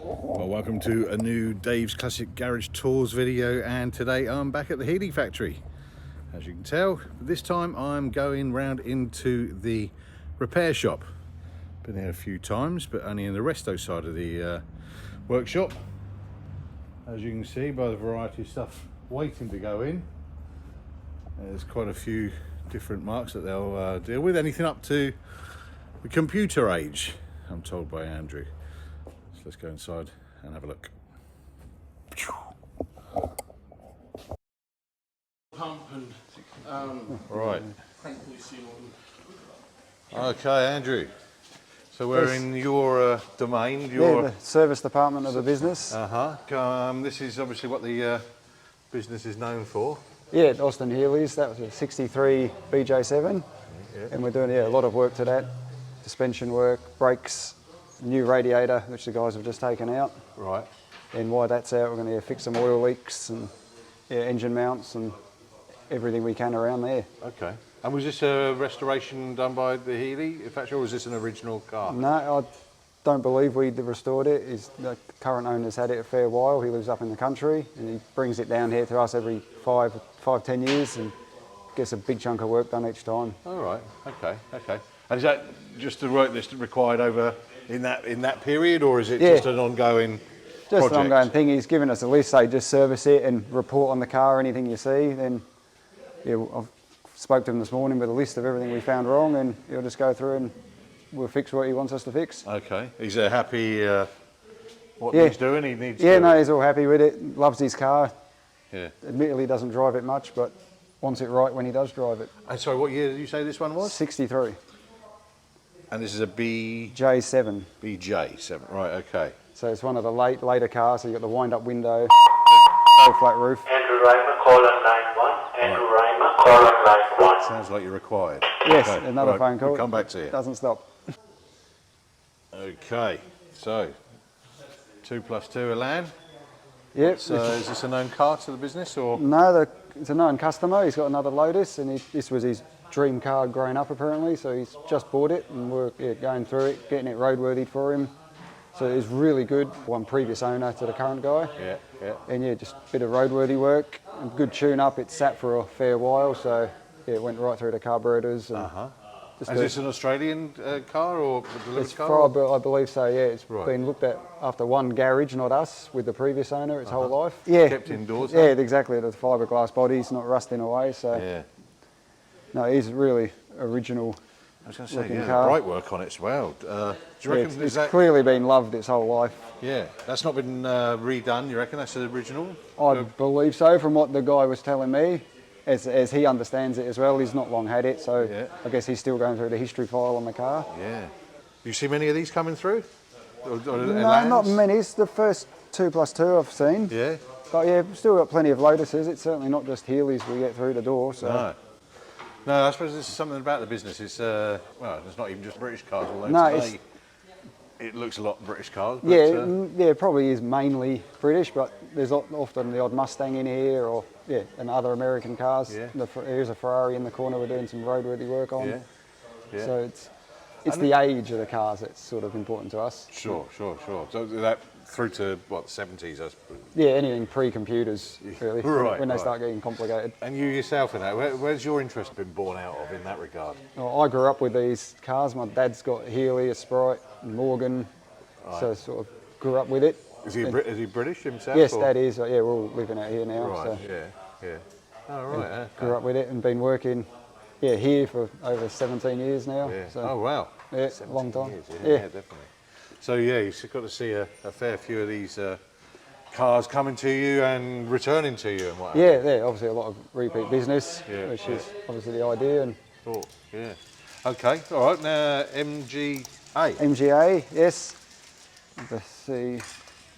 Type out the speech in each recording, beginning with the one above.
Well, welcome to a new Dave's Classic Garage Tours video, and today I'm back at the Healey factory. As you can tell, this time I'm going round into the repair shop. Been here a few times, but only in the resto side of the workshop. As you can see by the variety of stuff waiting to go in, there's quite a few different marks that they'll deal with. Anything up to the computer age, I'm told by Andrew. So let's go inside and have a look. Pump and Right. crank policy on. Okay, Andrew. So we're Yes. in your domain. Yeah, the service department of the business. This is obviously what the business is known for. Yeah, at Austin Healey's, that was a 63 BJ7. Yeah. And we're doing a lot of work to that. Suspension work, brakes, new radiator, which the guys have just taken out. Right. And while that's out, we're going to fix some oil leaks and engine mounts and everything we can around there. Okay. And was this a restoration done by the Healey factory, or was this an original car? No, I don't believe we restored it. The current owner's had it a fair while. He lives up in the country and he brings it down here to us every 5-10 years and gets a big chunk of work done each time. All right. Okay. Okay. And is that just the work that's required over in that period, or is it just an ongoing Just project? an ongoing thing. He's given us a list, say just service it and report on the car, anything you see. Then I've spoke to him this morning with a list of everything we found wrong, and he'll just go through and we'll fix what he wants us to fix. Okay. He's happy what he's doing? He needs no, he's all happy with it. Loves his car. Yeah. Admittedly doesn't drive it much, but wants it right when he does drive it. And sorry, what year did you say this one was? 63. And this is a J7. BJ7. Right, okay. So it's one of the later cars, so you've got the wind-up window, full flat roof. Andrew Raymer, caller 91. Andrew Raymer, caller 91. Sounds like you're required. Yes, Okay, another right, phone call. we'll come back to you. Doesn't stop. Okay, so 2 + 2 Elan. Yep. So is this a known car to the business, or? No, it's a known customer. He's got another Lotus, and this was his dream car growing up apparently. So he's just bought it, and we're going through it, getting it roadworthy for him. So it's really good. One previous owner to the current guy. Yeah, yeah. And just a bit of roadworthy work, and good tune up. It sat for a fair while, so it went right through the carburetors. And Is this an Australian car or a delivered It's car? I believe so, yeah. It's Right. been looked at after one garage, not us, with the previous owner its whole life. Kept indoors, Yeah, exactly. The fiberglass body's not rusting away, so Yeah. no, he's really original. I was going to say, looking yeah, car. bright work on it as well. Do you Yeah, reckon it's that? clearly been loved its whole life. Yeah, that's not been redone. You reckon that's the original? I believe so, from what the guy was telling me. As he understands it as well, he's not long had it, so Yeah. I guess he's still going through the history file on the car. Yeah. You see many of these coming through? Or No, Elans? not many. It's the first 2 + 2 I've seen. Yeah. But yeah, we've still got plenty of Lotuses. It's certainly not just Healeys we get through the door. So. No. No, I suppose this is something about the business. It's well, it's not even just British cars, although No, today it looks a lot British cars. But, Yeah, it probably is mainly British, but there's often the odd Mustang in here, or and other American cars. Yeah. There's a Ferrari in the corner we're doing some roadworthy work on. Yeah. Yeah. So it's the age of the cars that's sort of important to us. Sure. So that through to what, the 70s, I suppose. Yeah, anything pre-computers really, Right, when they right. start getting complicated. And you yourself in that, where's your interest been born out of in that regard? Well, I grew up with these cars. My dad's got a Healey, a Sprite, and Morgan, so sort of grew up with it. Is he British himself? Yes, or? Dad is. Yeah, we're all living out here now. Right. So. Yeah. Oh right. Grew up with it and been working here for over 17 years now. Yeah. So, Oh wow. yeah, long time. Years, Yeah. definitely. So yeah, you've got to see a fair few of these cars coming to you and returning to you and what. Yeah, obviously a lot of repeat business, Yeah, which is obviously the idea. And Cool. Yeah. Okay. All right. Now MGA. MGA, yes. Let's see,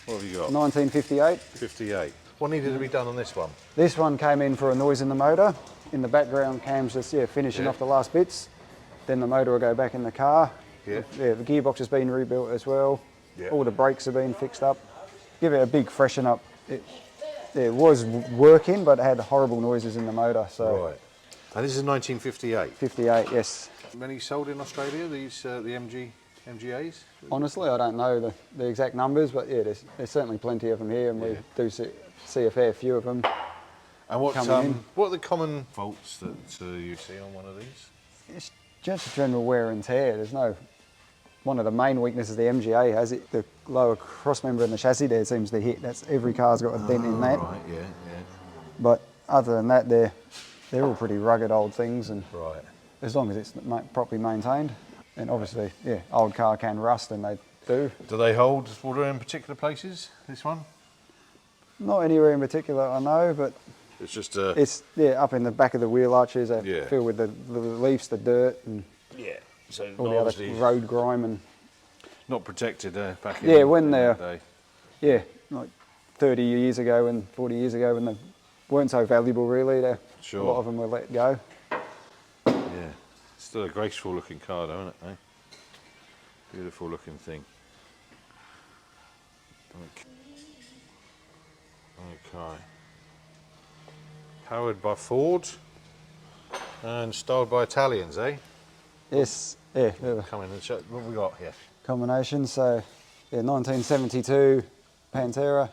What have you got? 1958. 58. What needed to be done on this one? This one came in for a noise in the motor. In the background, Cam's just finishing off the last bits. Then the motor will go back in the car. Yeah. The gearbox has been rebuilt as well. Yeah. All the brakes have been fixed up. Give it a big freshen up. It was working, but it had horrible noises in the motor. So Right. And this is 1958. 58, yes. Many sold in Australia, these the MG MGAs? Honestly, I don't know the exact numbers, but yeah, there's certainly plenty of them here, and we do see a fair few of them. And what coming in. what are the common faults that you see on one of these? It's just general wear and tear. There's no. One of the main weaknesses the MGA has, the lower cross member in the chassis there seems to hit. That's every car's got a dent in that. Right, yeah. But other than that, they're all pretty rugged old things, and Right. as long as it's properly maintained, and obviously, yeah, old car can rust, and they do. Do they hold water in particular places, this one? Not anywhere in particular, I know, but It's just it's up in the back of the wheel arches. They fill with the leaves, the dirt, and yeah. So all the other road grime and not protected back in when in they're the day. yeah, like 30 years ago and 40 years ago when they weren't so valuable really. A lot of them were let go. Yeah, still a graceful looking car though, isn't it? Eh? Beautiful looking thing. Okay. Powered by Ford and styled by Italians, eh? Yes, yeah, Come in and show what we got here. combination. So, yeah, 1972 Pantera,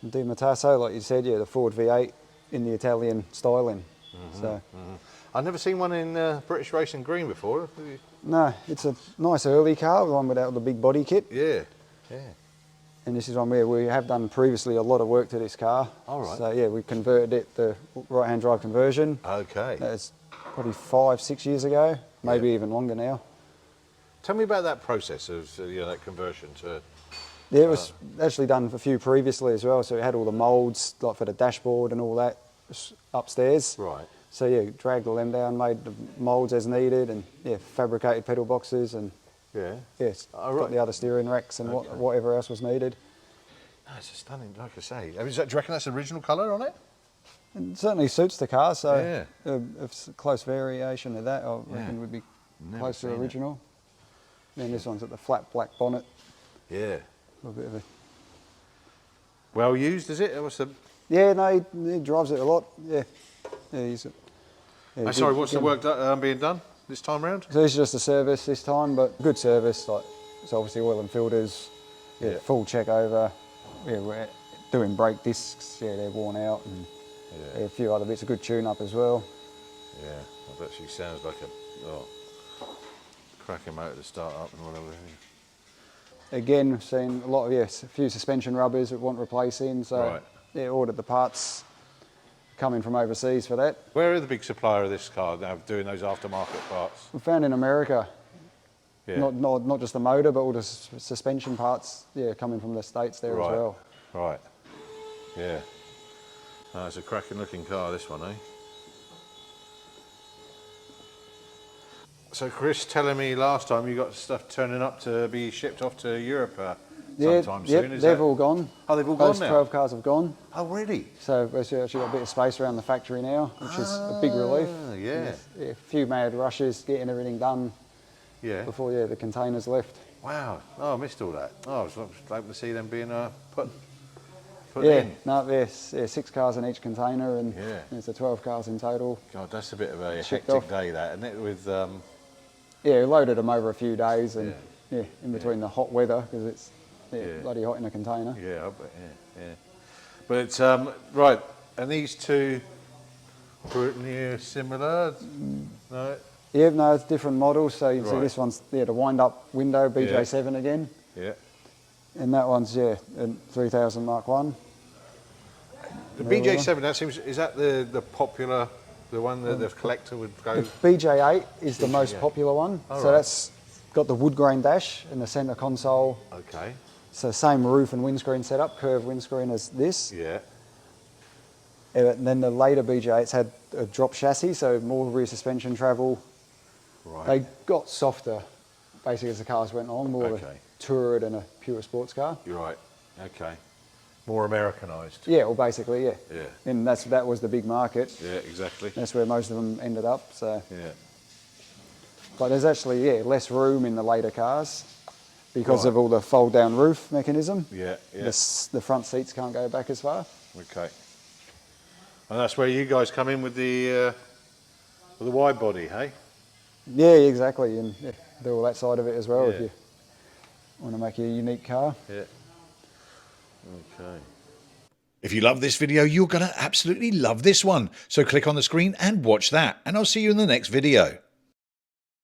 Di Mattaso, like you said, yeah, the Ford V8 in the Italian styling. So, I've never seen one in British Racing Green before. Have you? no, it's a nice early car, the one without the big body kit. Yeah, yeah. And this is one where we have done previously a lot of work to this car. All right. So, yeah, we converted it, the right-hand drive conversion. Okay. That's probably 5-6 years ago, maybe even longer now. Tell me about that process of that conversion to. Yeah, it was actually done a few previously as well. So it had all the moulds, like for the dashboard and all that upstairs. Right. So yeah, dragged all them down, made the moulds as needed, and yeah, fabricated pedal boxes and Yeah. yes, Oh, right. got the other steering racks and whatever else was needed. No, it's a stunning, like I say. Do you reckon that's the original colour on it? It certainly suits the car, so Yeah. a close variation of that I reckon would be Never close to seen it. original. Then this one's at the flat black bonnet, Yeah. a bit of a Well used, is it? What's the? yeah, no, he drives it a lot. Yeah, yeah, he's. Yeah, Sorry, good- what's the good. work being done this time round? So this is just a service this time, but good service. Like it's obviously oil and filters, Yeah. full check over. Yeah, we're doing brake discs. Yeah, they're worn out, and a few other bits. A good tune up as well. Yeah, I bet she sounds like a cracking motor to start up and whatever. Again, we've seen a lot of a few suspension rubbers that want replacing. So Right. yeah, ordered the parts coming from overseas for that. Where are the big supplier of this car now doing those aftermarket parts? We found in America. Yeah. Not just the motor, but all the suspension parts. Yeah, coming from the States there right. as well. Right. Yeah. Oh, it's a cracking looking car, this one, eh? So Chris telling me last time you got stuff turning up to be shipped off to Europe sometime soon. Is they've that... all gone. Oh, they've all Those gone now? 12 cars have gone. Oh, really? So we've actually got a bit of space around the factory now, which is a big relief. Yeah. Yeah, a few mad rushes, getting everything done Yeah. before the containers left. Wow. Oh, I missed all that. Oh, I was hoping to see them being put Yeah, in. no, there's 6 cars in each container, and Yeah. there's 12 cars in total. God, that's a bit of a Shipped hectic off. day, that, isn't it? With Yeah, we loaded them over a few days, and Yeah. in between the hot weather, because it's Yeah. bloody hot in a container. yeah, I bet, yeah. But right, and these two pretty similar. No. Yeah, no, it's different models. So you can see Right. this one's the wind-up window BJ7 again, Yeah. and that one's a 3000 Mark 1. The BJ7. Is that the popular, the one that the collector would go? The BJ8 is the most BJ8. popular one. All So right. that's got the wood grain dash in the centre console. Okay. So same roof and windscreen setup, curved windscreen as this. Yeah. And then the later BJ8s had a drop chassis, so more rear suspension travel. Right. They got softer, basically, as the cars went on, more of a Okay. tourer than a pure sports car. You're right. Okay. More Americanised. Yeah, well, basically, yeah. Yeah. And that was the big market. Yeah. Exactly. That's where most of them ended up. So, Yeah. but there's actually less room in the later cars because Right. of all the fold-down roof mechanism. Yeah. Yeah. The front seats can't go back as far. Okay. And that's where you guys come in with the wide body, hey? Yeah, exactly, and do all that side of it as well. Yeah. If you Want to make a unique car. Yeah. Okay. If you love this video, you're going to absolutely love this one. So click on the screen and watch that, and I'll see you in the next video.